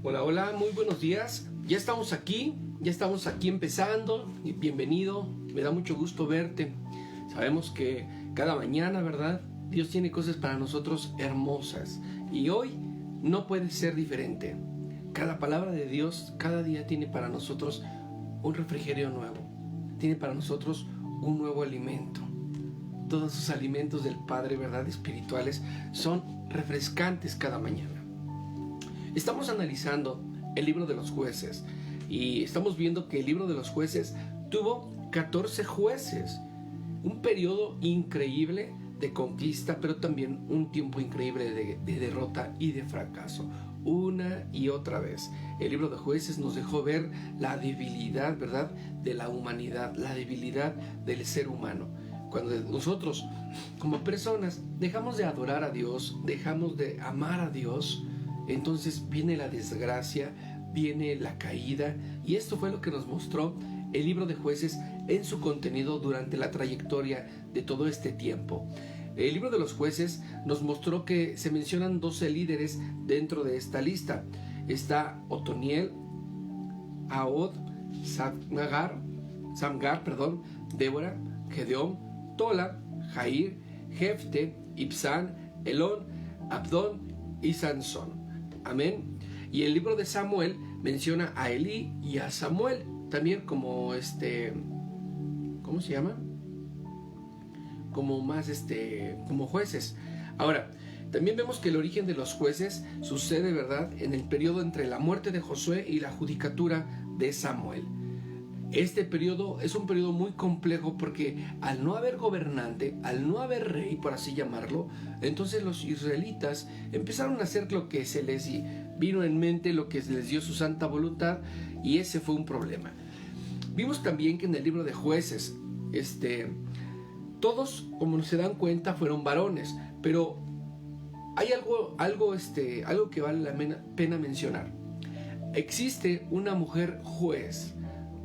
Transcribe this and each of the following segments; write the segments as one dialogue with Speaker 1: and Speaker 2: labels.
Speaker 1: Hola, hola, muy buenos días. Ya estamos aquí empezando. Bienvenido, me da mucho gusto verte. Sabemos que cada mañana, ¿verdad? Dios tiene cosas para nosotros hermosas y hoy no puede ser diferente. Cada palabra de Dios cada día tiene para nosotros un refrigerio nuevo. Tiene para nosotros un nuevo alimento. Todos sus alimentos del Padre, ¿verdad? Espirituales son refrescantes cada mañana. Estamos analizando el libro de los jueces y estamos viendo que el libro de los jueces tuvo 14 jueces. Un periodo increíble de conquista, pero también un tiempo increíble de derrota y de fracaso. Una y otra vez. El libro de jueces nos dejó ver la debilidad, ¿verdad?, de la humanidad, la debilidad del ser humano. Cuando nosotros, como personas, dejamos de adorar a Dios, dejamos de amar a Dios, entonces viene la desgracia, viene la caída, y esto fue lo que nos mostró el libro de jueces en su contenido durante la trayectoria de todo este tiempo. El libro de los jueces nos mostró que se mencionan 12 líderes dentro de esta lista. Está Otoniel, Ahod, Samgar, Débora, Gedeón, Tola, Jair, Jefte, Ibsán, Elón, Abdón y Sansón. Amén. Y el libro de Samuel menciona a Elí y a Samuel, también como ¿cómo se llama? Como jueces. Ahora, también vemos que el origen de los jueces sucede, ¿verdad?, en el periodo entre la muerte de Josué y la judicatura de Samuel. Este periodo es un periodo muy complejo porque al no haber gobernante, al no haber rey, por así llamarlo, entonces los israelitas empezaron a hacer lo que se les vino en mente, lo que les dio su santa voluntad, y ese fue un problema. Vimos también que en el libro de jueces, todos, como se dan cuenta, fueron varones, pero hay algo que vale la pena mencionar. Existe una mujer juez.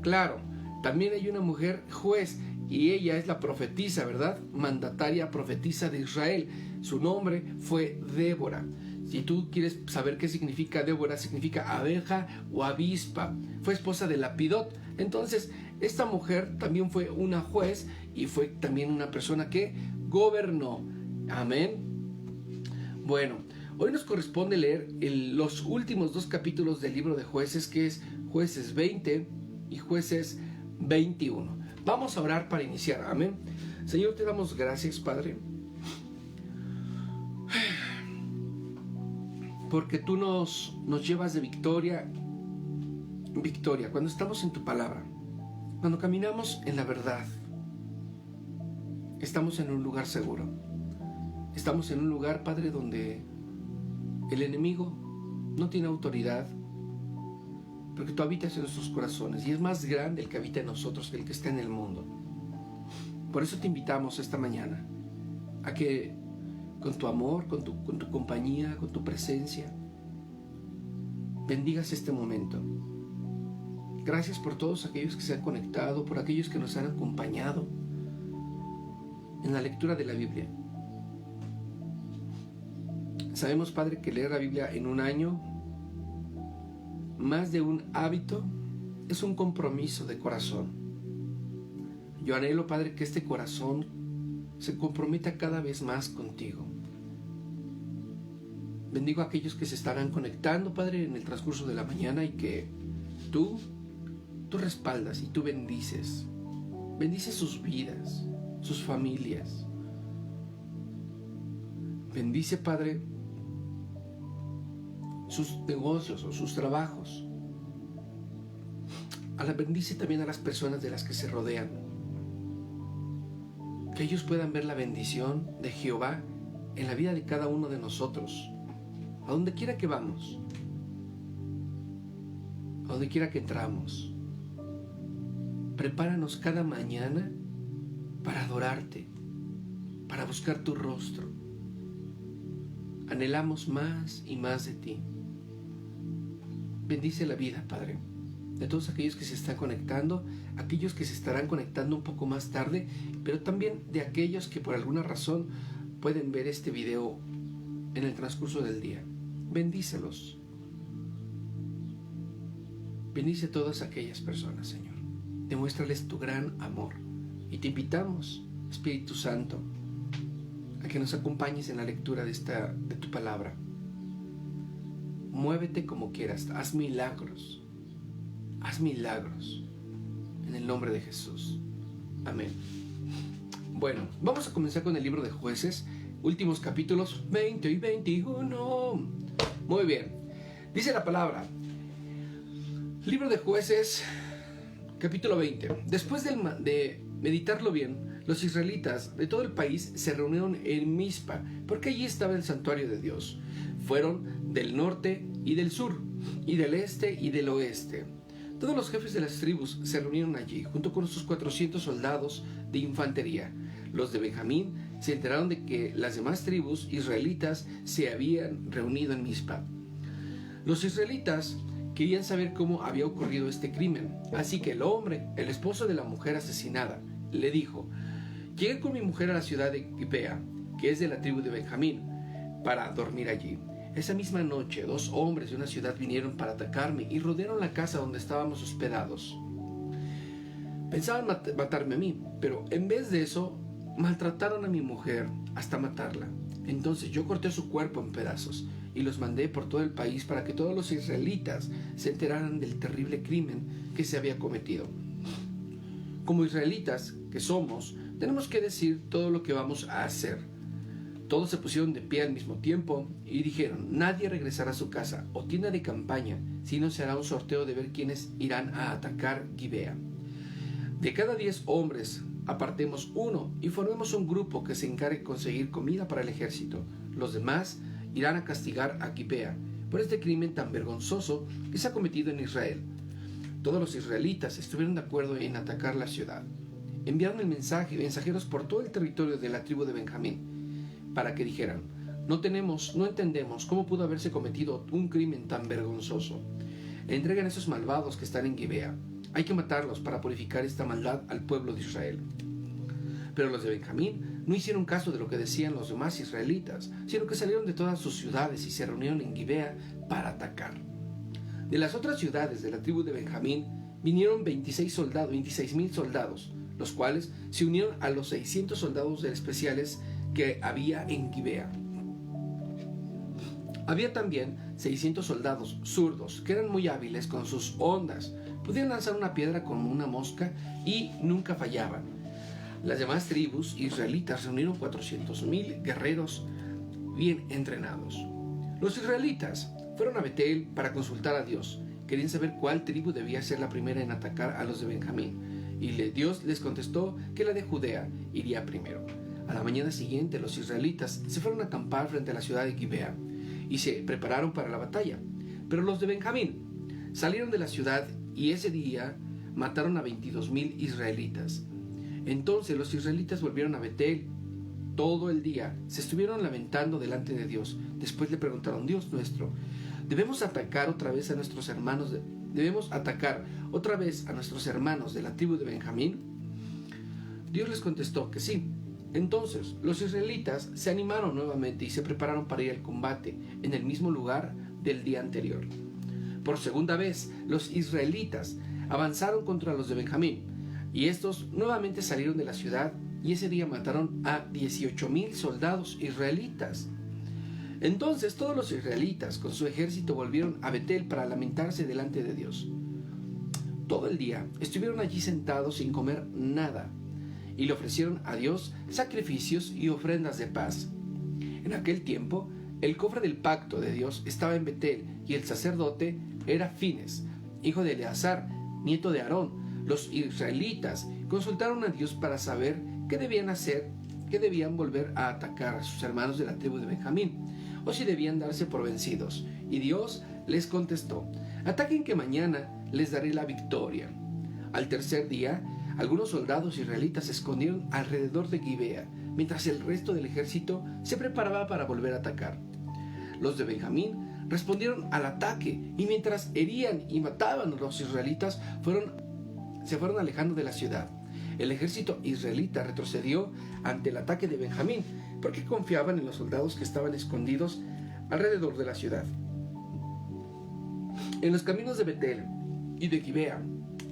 Speaker 1: Claro, también hay una mujer juez y ella es la profetisa, ¿verdad? Mandataria profetisa de Israel. Su nombre fue Débora. Si tú quieres saber qué significa Débora, significa abeja o avispa. Fue esposa de Lapidot. Entonces, esta mujer también fue una juez y fue también una persona que gobernó. Amén. Bueno, hoy nos corresponde leer los últimos 2 capítulos del libro de jueces, que es Jueces 20 y Jueces 21. Vamos a orar para iniciar. Amén. Señor, te damos gracias, Padre, porque tú nos llevas de victoria en victoria cuando estamos en tu palabra, cuando caminamos en la verdad. Estamos en un lugar seguro. Estamos en un lugar, Padre, donde el enemigo no tiene autoridad, porque tú habitas en nuestros corazones y es más grande el que habita en nosotros que el que está en el mundo. Por eso te invitamos esta mañana a que con tu amor, con tu compañía, con tu presencia, bendigas este momento. Gracias por todos aquellos que se han conectado, por aquellos que nos han acompañado en la lectura de la Biblia. Sabemos, Padre, que leer la Biblia en un año, más de un hábito, es un compromiso de corazón. Yo anhelo, Padre, que este corazón se comprometa cada vez más contigo. Bendigo a aquellos que se estarán conectando, Padre, en el transcurso de la mañana, y que tú respaldas y tú bendices. Bendice sus vidas, sus familias. Bendice, Padre, sus negocios o sus trabajos. Bendice también a las personas de las que se rodean. Que ellos puedan ver la bendición de Jehová en la vida de cada uno de nosotros, a donde quiera que vamos, a donde quiera que entramos. Prepáranos cada mañana para adorarte, para buscar tu rostro. Anhelamos más y más de ti. Bendice la vida, Padre, de todos aquellos que se están conectando, aquellos que se estarán conectando un poco más tarde, pero también de aquellos que por alguna razón pueden ver este video en el transcurso del día. Bendícelos. Bendice a todas aquellas personas, Señor. Demuéstrales tu gran amor. Y te invitamos, Espíritu Santo, a que nos acompañes en la lectura de tu palabra. Muévete como quieras, haz milagros. Haz milagros. En el nombre de Jesús. Amén. Bueno, vamos a comenzar con el libro de Jueces, últimos capítulos 20 y 21. Muy bien. Dice la palabra. Libro de Jueces, capítulo 20. Después de meditarlo bien, los israelitas de todo el país se reunieron en Mizpa, porque allí estaba el santuario de Dios. Fueron del norte y del sur, y del este y del oeste. Todos los jefes de las tribus se reunieron allí, junto con sus 400 soldados de infantería. Los de Benjamín se enteraron de que las demás tribus israelitas se habían reunido en Mizpa. Los israelitas querían saber cómo había ocurrido este crimen, así que el hombre, el esposo de la mujer asesinada, le dijo: llegué con mi mujer a la ciudad de Gibea, que es de la tribu de Benjamín, para dormir allí. Esa misma noche, 2 hombres de una ciudad vinieron para atacarme y rodearon la casa donde estábamos hospedados. Pensaban matarme a mí, pero en vez de eso, maltrataron a mi mujer hasta matarla. Entonces yo corté su cuerpo en pedazos y los mandé por todo el país para que todos los israelitas se enteraran del terrible crimen que se había cometido. Como israelitas que somos, tenemos que decir todo lo que vamos a hacer. Todos se pusieron de pie al mismo tiempo y dijeron: nadie regresará a su casa o tienda de campaña, sino se hará un sorteo de ver quiénes irán a atacar Gibea. De cada 10 hombres, apartemos uno y formemos un grupo que se encargue de conseguir comida para el ejército. Los demás irán a castigar a Gibea por este crimen tan vergonzoso que se ha cometido en Israel. Todos los israelitas estuvieron de acuerdo en atacar la ciudad. Enviaron mensajeros por todo el territorio de la tribu de Benjamín para que dijeran: no entendemos cómo pudo haberse cometido un crimen tan vergonzoso. Entreguen a esos malvados que están en Gibea. Hay que matarlos para purificar esta maldad al pueblo de Israel. Pero los de Benjamín no hicieron caso de lo que decían los demás israelitas, sino que salieron de todas sus ciudades y se reunieron en Gibea para atacar. De las otras ciudades de la tribu de Benjamín vinieron 26,000 soldados, los cuales se unieron a los 600 soldados especiales que había en Gibea. Había también 600 soldados zurdos que eran muy hábiles con sus hondas. Podían lanzar una piedra como una mosca y nunca fallaban. Las demás tribus israelitas reunieron 400,000 guerreros bien entrenados. Los israelitas fueron a Betel para consultar a Dios. Querían saber cuál tribu debía ser la primera en atacar a los de Benjamín. Y Dios les contestó que la de Judea iría primero. A la mañana siguiente, los israelitas se fueron a acampar frente a la ciudad de Gibea y se prepararon para la batalla. Pero los de Benjamín salieron de la ciudad y ese día mataron a 22,000 israelitas. Entonces los israelitas volvieron a Betel. Todo el día se estuvieron lamentando delante de Dios. Después le preguntaron: Dios nuestro, ¿debemos atacar otra vez a nuestros hermanos de la tribu de Benjamín? Dios les contestó que sí. Entonces los israelitas se animaron nuevamente y se prepararon para ir al combate en el mismo lugar del día anterior. Por segunda vez, los israelitas avanzaron contra los de Benjamín, y estos nuevamente salieron de la ciudad, y ese día mataron a 18,000 soldados israelitas. Entonces todos los israelitas con su ejército volvieron a Betel para lamentarse delante de Dios. Todo el día estuvieron allí sentados sin comer nada, y le ofrecieron a Dios sacrificios y ofrendas de paz. En aquel tiempo, el cofre del pacto de Dios estaba en Betel, y el sacerdote era Fines, hijo de Eleazar, nieto de Aarón. Los israelitas consultaron a Dios para saber qué debían hacer, que debían volver a atacar a sus hermanos de la tribu de Benjamín, o si debían darse por vencidos. Y Dios les contestó: ataquen, que mañana les daré la victoria. Al tercer día, algunos soldados israelitas se escondieron alrededor de Gibea, mientras el resto del ejército se preparaba para volver a atacar. Los de Benjamín respondieron al ataque, y mientras herían y mataban a los israelitas, se fueron alejando de la ciudad. El ejército israelita retrocedió ante el ataque de Benjamín, porque confiaban en los soldados que estaban escondidos alrededor de la ciudad. En los caminos de Betel y de Gibea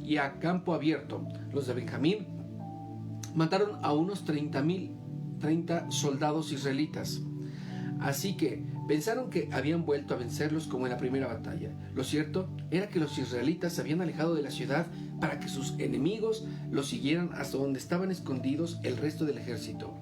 Speaker 1: y a campo abierto. Los de Benjamín mataron a unos 30 soldados israelitas. Así que pensaron que habían vuelto a vencerlos como en la primera batalla. Lo cierto era que los israelitas se habían alejado de la ciudad para que sus enemigos los siguieran hasta donde estaban escondidos el resto del ejército.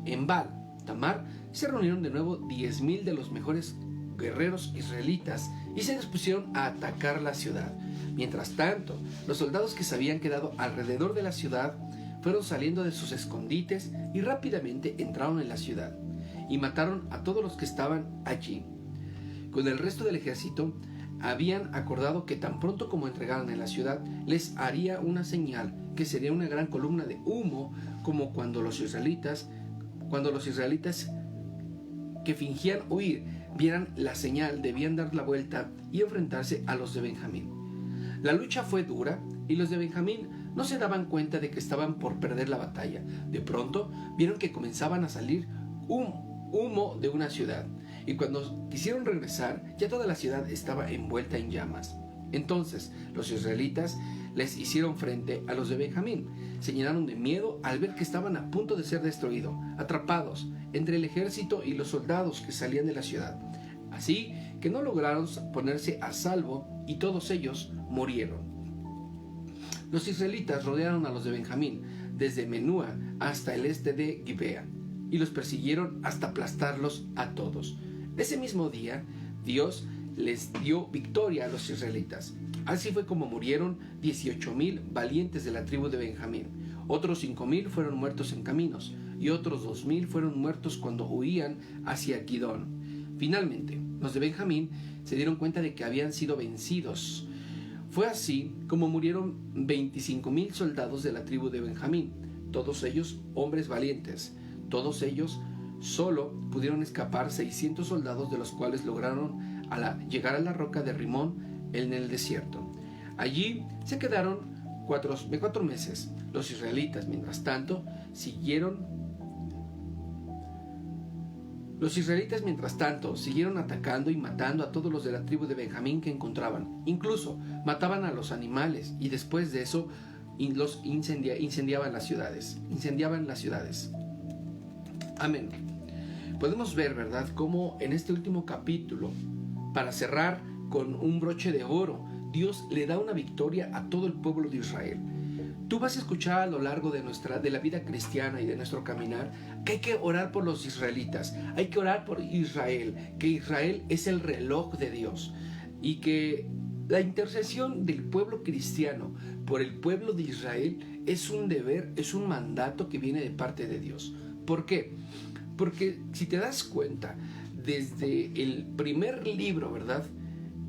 Speaker 1: En Baal Tamar se reunieron de nuevo 10,000 de los mejores guerreros israelitas y se dispusieron a atacar la ciudad. Mientras tanto, los soldados que se habían quedado alrededor de la ciudad fueron saliendo de sus escondites y rápidamente entraron en la ciudad y mataron a todos los que estaban allí. Con el resto del ejército habían acordado que tan pronto como entregaran en la ciudad les haría una señal que sería una gran columna de humo, como cuando los israelitas que fingían huir vieran la señal, debían dar la vuelta y enfrentarse a los de Benjamín. La lucha fue dura y los de Benjamín no se daban cuenta de que estaban por perder la batalla. De pronto vieron que comenzaban a salir humo de una ciudad, y cuando quisieron regresar ya toda la ciudad estaba envuelta en llamas. Entonces los israelitas les hicieron frente a los de Benjamín. Se llenaron de miedo al ver que estaban a punto de ser destruidos, atrapados entre el ejército y los soldados que salían de la ciudad. Así que no lograron ponerse a salvo y todos ellos murieron. Los israelitas rodearon a los de Benjamín desde Menúa hasta el este de Gibea y los persiguieron hasta aplastarlos a todos. Ese mismo día, Dios les dio victoria a los israelitas. Así fue como murieron 18,000 valientes de la tribu de Benjamín. Otros 5,000 fueron muertos en caminos y otros 2,000 fueron muertos cuando huían hacia Kidón. Finalmente, los de Benjamín se dieron cuenta de que habían sido vencidos. Fue así como murieron 25,000 soldados de la tribu de Benjamín, todos ellos hombres valientes. Todos ellos solo pudieron escapar 600 soldados, de los cuales lograron llegar a la roca de Rimón en el desierto. Allí se quedaron 4 meses. Los israelitas, mientras tanto, siguieron atacando y matando a todos los de la tribu de Benjamín que encontraban. Incluso mataban a los animales y después de eso los incendiaban las ciudades. Amén. Podemos ver, ¿verdad?, cómo en este último capítulo, para cerrar con un broche de oro, Dios le da una victoria a todo el pueblo de Israel. Tú vas a escuchar a lo largo de la vida cristiana y de nuestro caminar que hay que orar por los israelitas, hay que orar por Israel, que Israel es el reloj de Dios y que la intercesión del pueblo cristiano por el pueblo de Israel es un deber, es un mandato que viene de parte de Dios. ¿Por qué? Porque si te das cuenta, desde el primer libro, ¿verdad?,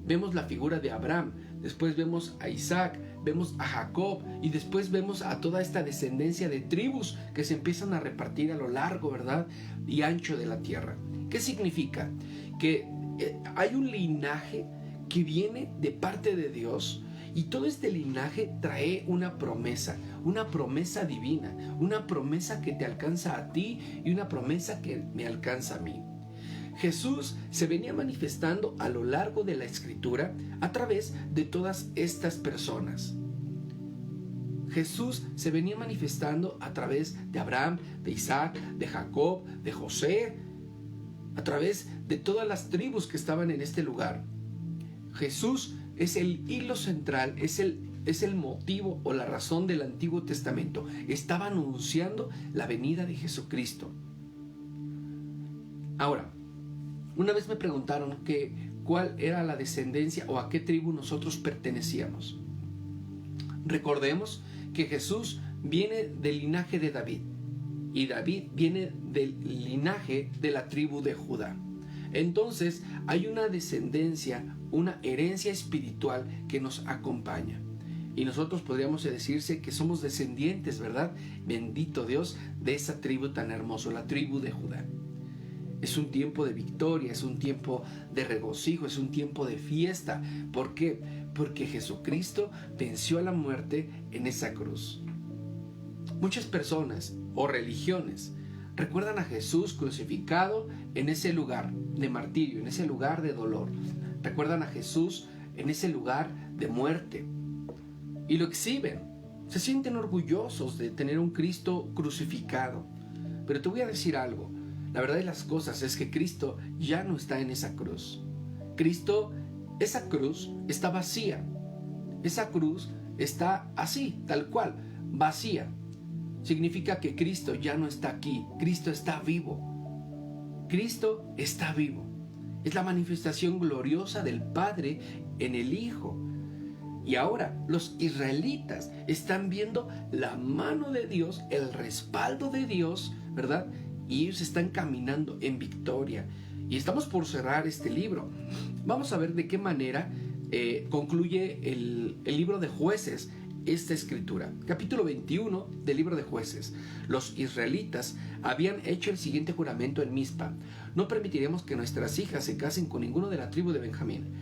Speaker 1: vemos la figura de Abraham, después vemos a Isaac, vemos a Jacob y después vemos a toda esta descendencia de tribus que se empiezan a repartir a lo largo, ¿verdad?, y ancho de la tierra. ¿Qué significa? Que hay un linaje que viene de parte de Dios, y todo este linaje trae una promesa divina, una promesa que te alcanza a ti y una promesa que me alcanza a mí. Jesús se venía manifestando a lo largo de la Escritura a través de todas estas personas. Jesús se venía manifestando a través de Abraham, de Isaac, de Jacob, de José, a través de todas las tribus que estaban en este lugar. Jesús es el hilo central, es el motivo o la razón del Antiguo Testamento. Estaba anunciando la venida de Jesucristo. Ahora, una vez me preguntaron cuál era la descendencia o a qué tribu nosotros pertenecíamos. Recordemos que Jesús viene del linaje de David y David viene del linaje de la tribu de Judá. Entonces hay una descendencia, una herencia espiritual que nos acompaña. Y nosotros podríamos decirse que somos descendientes, ¿verdad? Bendito Dios, de esa tribu tan hermosa, la tribu de Judá. Es un tiempo de victoria, es un tiempo de regocijo, es un tiempo de fiesta. ¿Por qué? Porque Jesucristo venció a la muerte en esa cruz. Muchas personas o religiones recuerdan a Jesús crucificado en ese lugar de martirio, en ese lugar de dolor. Recuerdan a Jesús en ese lugar de muerte. y lo exhiben. Se sienten orgullosos de tener un Cristo crucificado. Pero te voy a decir algo. La verdad de las cosas es que Cristo ya no está en esa cruz. Esa cruz está vacía. Esa cruz está así, tal cual, vacía. Significa que Cristo ya no está aquí. Cristo está vivo. Cristo está vivo. Es la manifestación gloriosa del Padre en el Hijo. Y ahora los israelitas están viendo la mano de Dios, el respaldo de Dios, ¿verdad? Y ellos están caminando en victoria. Y estamos por cerrar este libro. Vamos a ver de qué manera concluye el libro de Jueces, esta escritura. Capítulo 21 del libro de Jueces. Los israelitas habían hecho el siguiente juramento en Mizpa: no permitiremos que nuestras hijas se casen con ninguno de la tribu de Benjamín.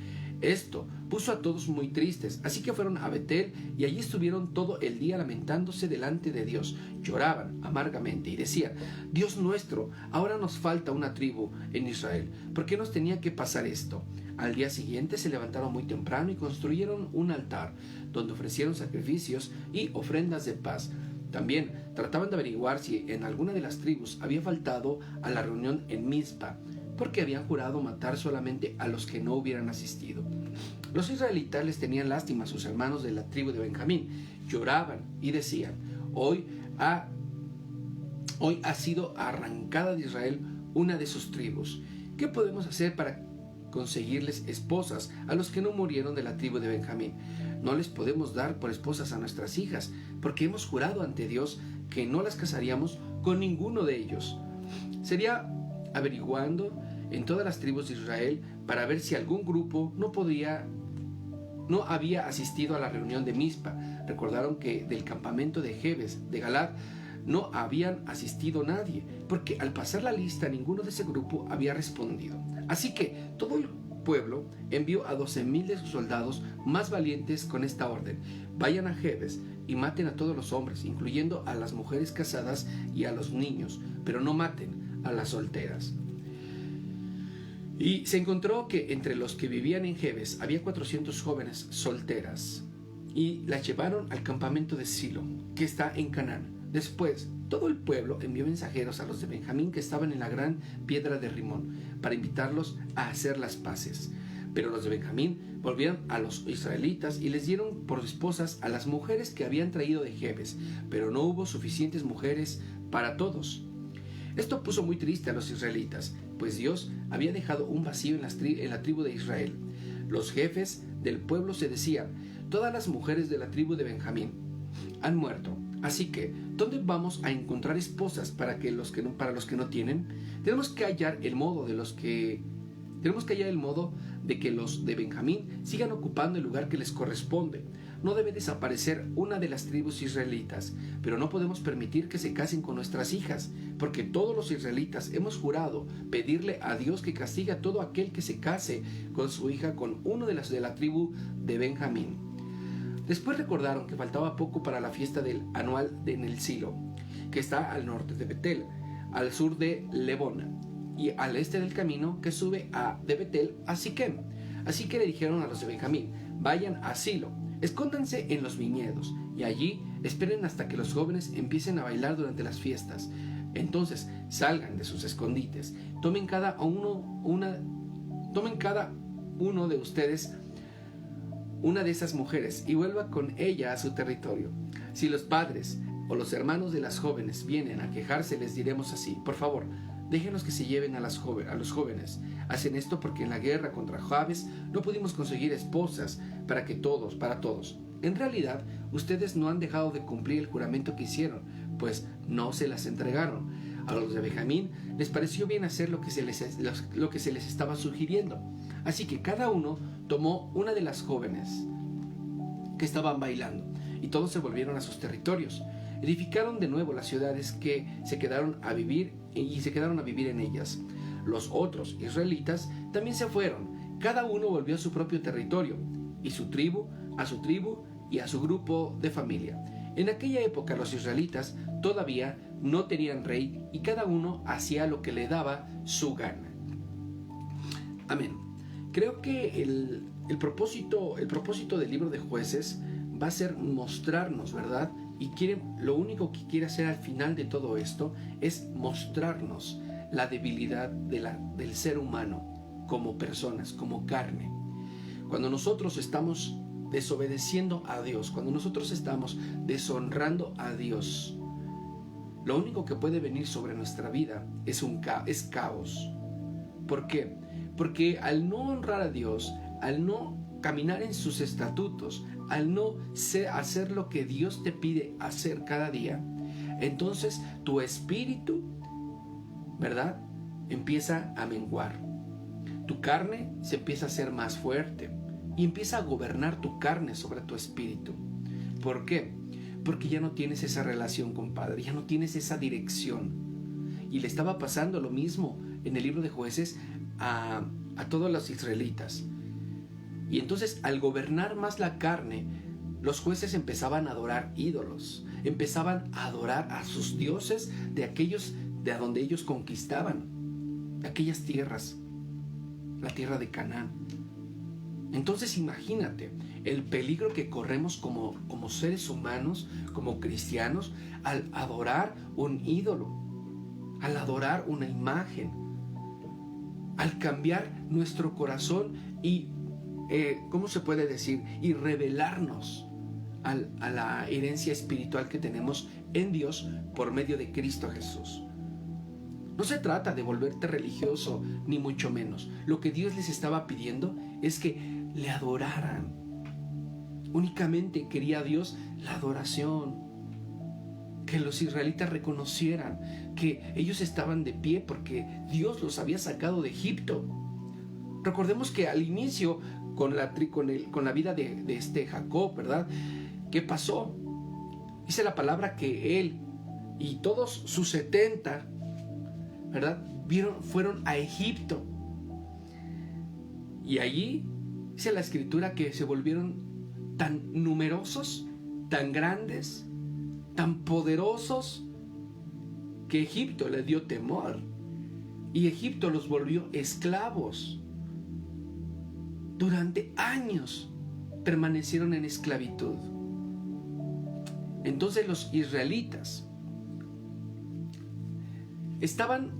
Speaker 1: Esto puso a todos muy tristes, así que fueron a Betel y allí estuvieron todo el día lamentándose delante de Dios. Lloraban amargamente y decían: Dios nuestro, ahora nos falta una tribu en Israel. ¿Por qué nos tenía que pasar esto? Al día siguiente se levantaron muy temprano y construyeron un altar, donde ofrecieron sacrificios y ofrendas de paz. También trataban de averiguar si en alguna de las tribus había faltado a la reunión en Mizpa, porque habían jurado matar solamente a los que no hubieran asistido. Los israelitas les tenían lástima a sus hermanos de la tribu de Benjamín. Lloraban y decían: hoy ha sido arrancada de Israel una de sus tribus. ¿Qué podemos hacer para conseguirles esposas a los que no murieron de la tribu de Benjamín? No les podemos dar por esposas a nuestras hijas, porque hemos jurado ante Dios que no las casaríamos con ninguno de ellos. Sería averiguando en todas las tribus de Israel para ver si algún grupo no había asistido a la reunión de Mizpa. Recordaron que del campamento de Jebes de Galad no habían asistido nadie, porque al pasar la lista ninguno de ese grupo había respondido. Así que todo el pueblo envió a 12,000 de sus soldados más valientes con esta orden: vayan a Jebes y maten a todos los hombres, incluyendo a las mujeres casadas y a los niños, pero no maten a las solteras. Y se encontró que entre los que vivían en Jebes había 400 jóvenes solteras, y las llevaron al campamento de Silo, que está en Canaán. Después, todo el pueblo envió mensajeros a los de Benjamín que estaban en la gran piedra de Rimón para invitarlos a hacer las paces. Pero los de Benjamín volvieron a los israelitas y les dieron por esposas a las mujeres que habían traído de Jebes, pero no hubo suficientes mujeres para todos. Esto puso muy triste a los israelitas, pues Dios había dejado un vacío en la tribu de Israel. Los jefes del pueblo se decían: todas las mujeres de la tribu de Benjamín han muerto, así que ¿dónde vamos a encontrar esposas para los que no tienen? Tenemos que hallar el modo de que los de Benjamín sigan ocupando el lugar que les corresponde. No debe desaparecer una de las tribus israelitas, pero no podemos permitir que se casen con nuestras hijas, porque todos los israelitas hemos jurado pedirle a Dios que castigue a todo aquel que se case con su hija con uno de la tribu de Benjamín. Después recordaron que faltaba poco para la fiesta anual en el Silo, que está al norte de Betel, al sur de Lebona y al este del camino que sube de Betel a Siquem. Así que le dijeron a los de Benjamín: vayan a Silo, escóndanse en los viñedos y allí esperen hasta que los jóvenes empiecen a bailar durante las fiestas. Entonces salgan de sus escondites, tomen cada uno de ustedes una de esas mujeres y vuelva con ella a su territorio. Si los padres o los hermanos de las jóvenes vienen a quejarse, les diremos así: por favor, déjenos que se lleven a los jóvenes. Hacen esto porque en la guerra contra Jabes no pudimos conseguir esposas para todos. En realidad, ustedes no han dejado de cumplir el juramento que hicieron, pues no se las entregaron. A los de Benjamín les pareció bien hacer lo que se les estaba sugiriendo. Así que cada uno tomó una de las jóvenes que estaban bailando, y todos se volvieron a sus territorios. Edificaron de nuevo las ciudades que se quedaron a vivir en ellas. Los otros israelitas también se fueron. Cada uno volvió a su propio territorio, y su tribu a su tribu y a su grupo de familia. En aquella época los israelitas todavía no tenían rey, y cada uno hacía lo que le daba su gana. Amén. Creo que el propósito del libro de Jueces va a ser mostrarnos, ¿verdad? Y lo único que quiere hacer al final de todo esto es mostrarnos la debilidad del ser humano como personas, como carne. Cuando nosotros estamos desobedeciendo a Dios, cuando nosotros estamos deshonrando a Dios, lo único que puede venir sobre nuestra vida es caos. ¿Por qué? Porque al no honrar a Dios, al no caminar en sus estatutos, al no hacer lo que Dios te pide hacer cada día, entonces tu espíritu, ¿verdad?, empieza a menguar. Tu carne se empieza a hacer más fuerte y empieza a gobernar tu carne sobre tu espíritu. ¿Por qué? Porque ya no tienes esa relación con Padre, ya no tienes esa dirección. Y le estaba pasando lo mismo en el libro de Jueces a todos los israelitas. Y entonces, al gobernar más la carne, los jueces empezaban a adorar ídolos, empezaban a adorar a sus dioses de aquellos de a donde ellos conquistaban, de aquellas tierras, la tierra de Canaán. Entonces imagínate el peligro que corremos como seres humanos, como cristianos, al adorar un ídolo, al adorar una imagen, al cambiar nuestro corazón y, ¿cómo se puede decir? Y revelarnos a la herencia espiritual que tenemos en Dios por medio de Cristo Jesús. No se trata de volverte religioso, ni mucho menos. Lo que Dios les estaba pidiendo es que le adoraran. Únicamente quería Dios la adoración. Que los israelitas reconocieran que ellos estaban de pie porque Dios los había sacado de Egipto. Recordemos que al inicio, con la vida de Jacob, ¿verdad?, ¿qué pasó? Dice la palabra que él y todos sus 70, ¿verdad?, fueron a Egipto. Y allí dice la escritura que se volvieron tan numerosos, tan grandes, tan poderosos, que Egipto le dio temor. Y Egipto los volvió esclavos. Durante años permanecieron en esclavitud. Entonces los israelitas estaban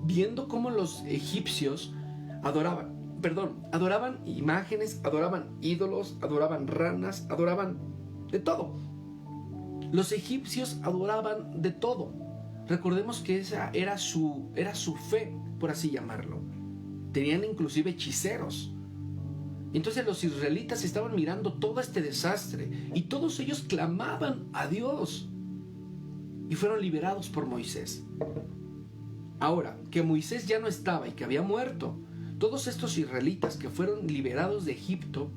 Speaker 1: viendo cómo los egipcios adoraban imágenes, adoraban ídolos, adoraban ranas, adoraban de todo. Los egipcios adoraban de todo. Recordemos que esa era su fe, por así llamarlo. Tenían inclusive hechiceros. Entonces los israelitas estaban mirando todo este desastre y todos ellos clamaban a Dios y fueron liberados por Moisés. Ahora, que Moisés ya no estaba y que había muerto, todos estos israelitas que fueron liberados de Egipto,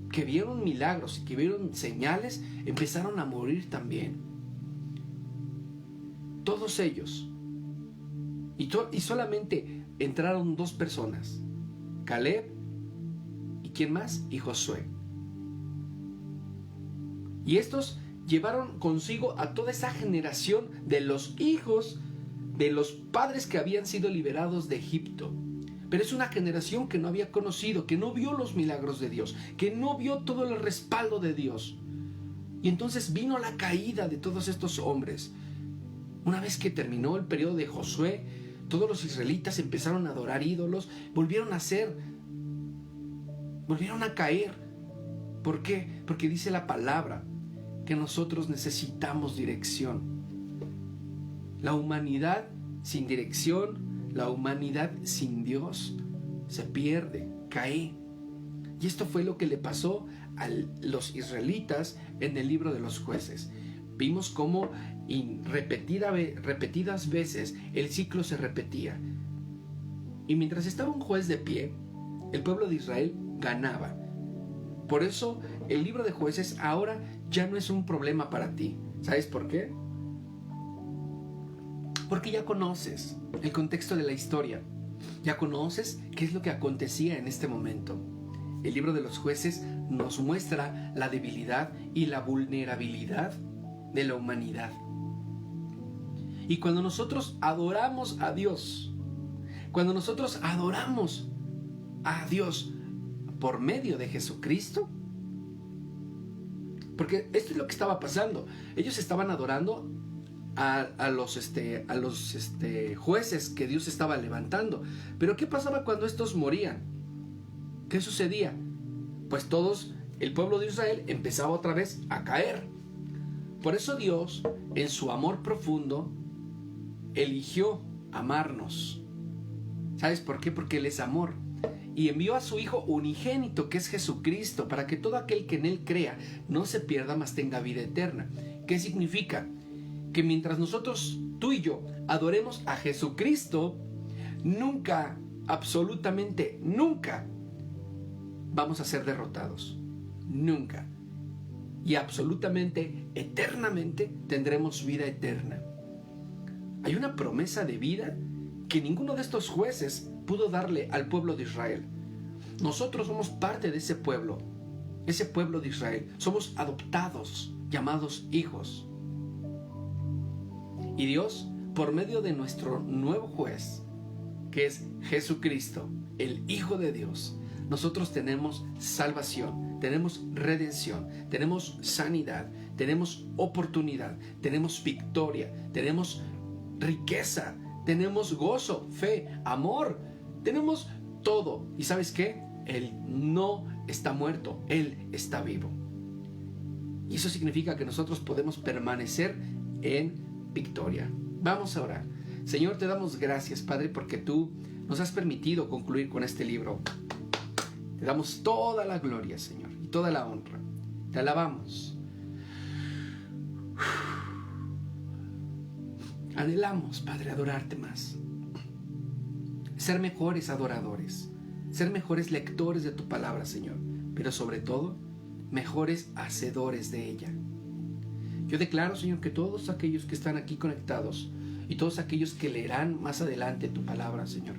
Speaker 1: que vieron milagros y que vieron señales, empezaron a morir también. Todos ellos. Y solamente entraron 2 personas, Caleb y ¿quién más? Y Josué. Y estos llevaron consigo a toda esa generación de los hijos de los padres que habían sido liberados de Egipto. Pero es una generación que no había conocido, que no vio los milagros de Dios, que no vio todo el respaldo de Dios. Y entonces vino la caída de todos estos hombres. Una vez que terminó el periodo de Josué, todos los israelitas empezaron a adorar ídolos, volvieron a caer. ¿Por qué? Porque dice la palabra que nosotros necesitamos dirección. La humanidad sin dirección, la humanidad sin Dios, se pierde, cae. Y esto fue lo que le pasó a los israelitas en el libro de los Jueces. Vimos cómo repetidas veces el ciclo se repetía. Y mientras estaba un juez de pie, el pueblo de Israel ganaba. Por eso el libro de Jueces ahora ya no es un problema para ti. ¿Sabes por qué? Porque ya conoces el contexto de la historia. Ya conoces qué es lo que acontecía en este momento. El libro de los Jueces nos muestra la debilidad y la vulnerabilidad de la humanidad. Y cuando nosotros adoramos a Dios, cuando nosotros adoramos a Dios por medio de Jesucristo, Porque esto es lo que estaba pasando. Ellos estaban adorando a los jueces que Dios estaba levantando. Pero ¿qué pasaba cuando estos morían? ¿Qué sucedía? Pues el pueblo de Israel empezaba otra vez a caer. Por eso Dios, en su amor profundo, eligió amarnos. ¿Sabes por qué? Porque Él es amor. Y envió a su Hijo unigénito, que es Jesucristo, para que todo aquel que en Él crea no se pierda, mas tenga vida eterna. ¿Qué significa? Que mientras nosotros, tú y yo, adoremos a Jesucristo, nunca, absolutamente nunca, vamos a ser derrotados. Nunca. Y absolutamente, eternamente, tendremos vida eterna. Hay una promesa de vida que ninguno de estos jueces pudo darle al pueblo de Israel. Nosotros somos parte de ese pueblo de Israel. Somos adoptados, llamados hijos. Y Dios, por medio de nuestro nuevo juez, que es Jesucristo, el Hijo de Dios, nosotros tenemos salvación, tenemos redención, tenemos sanidad, tenemos oportunidad, tenemos victoria, tenemos riqueza, tenemos gozo, fe, amor, tenemos todo. ¿Y sabes qué? Él no está muerto, Él está vivo. Y eso significa que nosotros podemos permanecer en victoria. Vamos a orar. Señor, te damos gracias, Padre, porque tú nos has permitido concluir con este libro. Te damos toda la gloria, Señor, y toda la honra. Te alabamos. Anhelamos, Padre, adorarte más. Ser mejores adoradores. Ser mejores lectores de tu palabra, Señor. Pero sobre todo, mejores hacedores de ella. Yo declaro, Señor, que todos aquellos que están aquí conectados y todos aquellos que leerán más adelante tu palabra, Señor,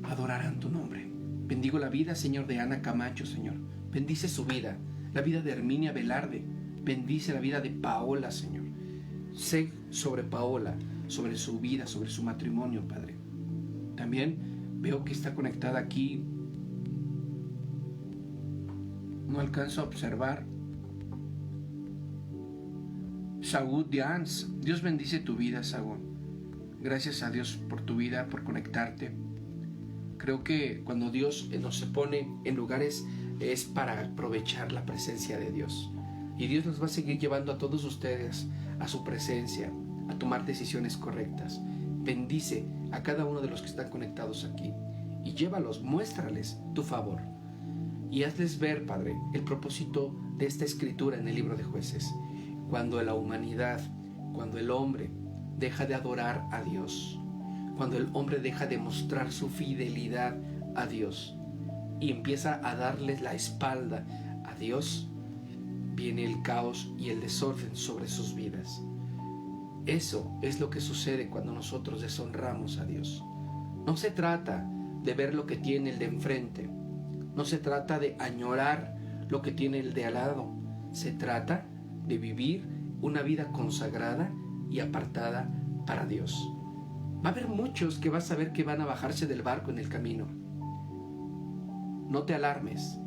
Speaker 1: adorarán tu nombre. Bendigo la vida, Señor, de Ana Camacho, Señor. Bendice su vida, la vida de Herminia Velarde. Bendice la vida de Paola, Señor. Sé sobre Paola, sobre su vida, sobre su matrimonio, Padre. También veo que está conectada aquí. No alcanzo a observar. Saúl Dians. Dios bendice tu vida, Saúl. Gracias a Dios por tu vida, por conectarte. Creo que cuando Dios nos pone en lugares es para aprovechar la presencia de Dios. Y Dios nos va a seguir llevando a todos ustedes a su presencia, a tomar decisiones correctas. Bendice a cada uno de los que están conectados aquí y llévalos, muéstrales tu favor. Y hazles ver, Padre, el propósito de esta escritura en el libro de Jueces. Cuando la humanidad, cuando el hombre deja de adorar a Dios, cuando el hombre deja de mostrar su fidelidad a Dios y empieza a darles la espalda a Dios, viene el caos y el desorden sobre sus vidas. Eso es lo que sucede cuando nosotros deshonramos a Dios. No se trata de ver lo que tiene el de enfrente, no se trata de añorar lo que tiene el de al lado, se trata de vivir una vida consagrada y apartada para Dios. Va a haber muchos que vas a ver que van a bajarse del barco en el camino. No te alarmes.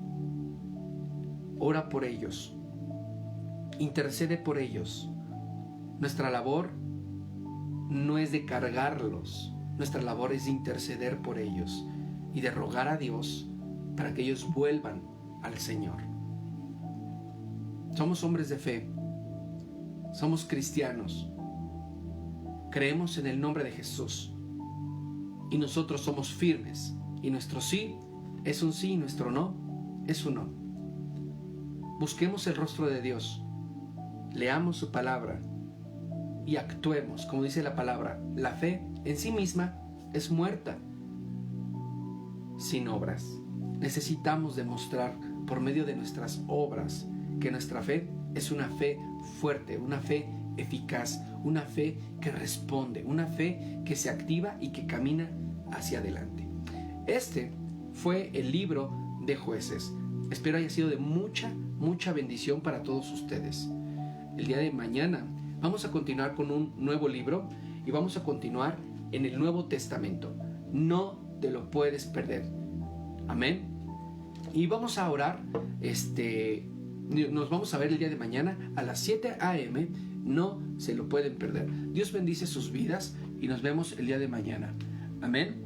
Speaker 1: Ora por ellos. Intercede por ellos. Nuestra labor no es de cargarlos. Nuestra labor es de interceder por ellos y de rogar a Dios para que ellos vuelvan al Señor. Somos hombres de fe. Somos cristianos. Creemos en el nombre de Jesús. Y nosotros somos firmes. Y nuestro sí es un sí y nuestro no es un no. Busquemos el rostro de Dios. Leamos su palabra. Y actuemos, como dice la palabra. La fe en sí misma es muerta sin obras. Necesitamos demostrar por medio de nuestras obras que nuestra fe es una fe fuerte, una fe eficaz, una fe que responde, una fe que se activa y que camina hacia adelante. Este fue el libro de Jueces. Espero haya sido de mucha bendición para todos ustedes. El día de mañana vamos a continuar con un nuevo libro y vamos a continuar en el Nuevo Testamento. No te lo puedes perder. Amén. Y vamos a orar Nos vamos a ver el día de mañana a las 7 a.m. No se lo pueden perder. Dios bendice sus vidas y nos vemos el día de mañana. Amén.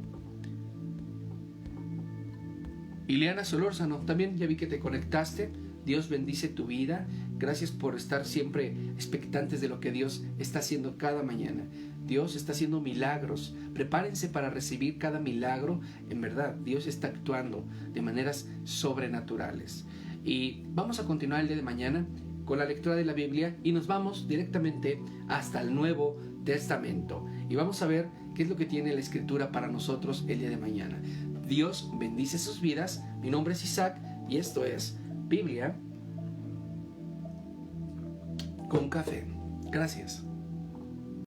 Speaker 1: Ileana Solórzano, también ya vi que te conectaste. Dios bendice tu vida. Gracias por estar siempre expectantes de lo que Dios está haciendo cada mañana. Dios está haciendo milagros. Prepárense para recibir cada milagro. En verdad, Dios está actuando de maneras sobrenaturales. Y vamos a continuar el día de mañana con la lectura de la Biblia y nos vamos directamente hasta el Nuevo Testamento. Y vamos a ver qué es lo que tiene la Escritura para nosotros el día de mañana. Dios bendice sus vidas. Mi nombre es Isaac y esto es Biblia con Café. Gracias.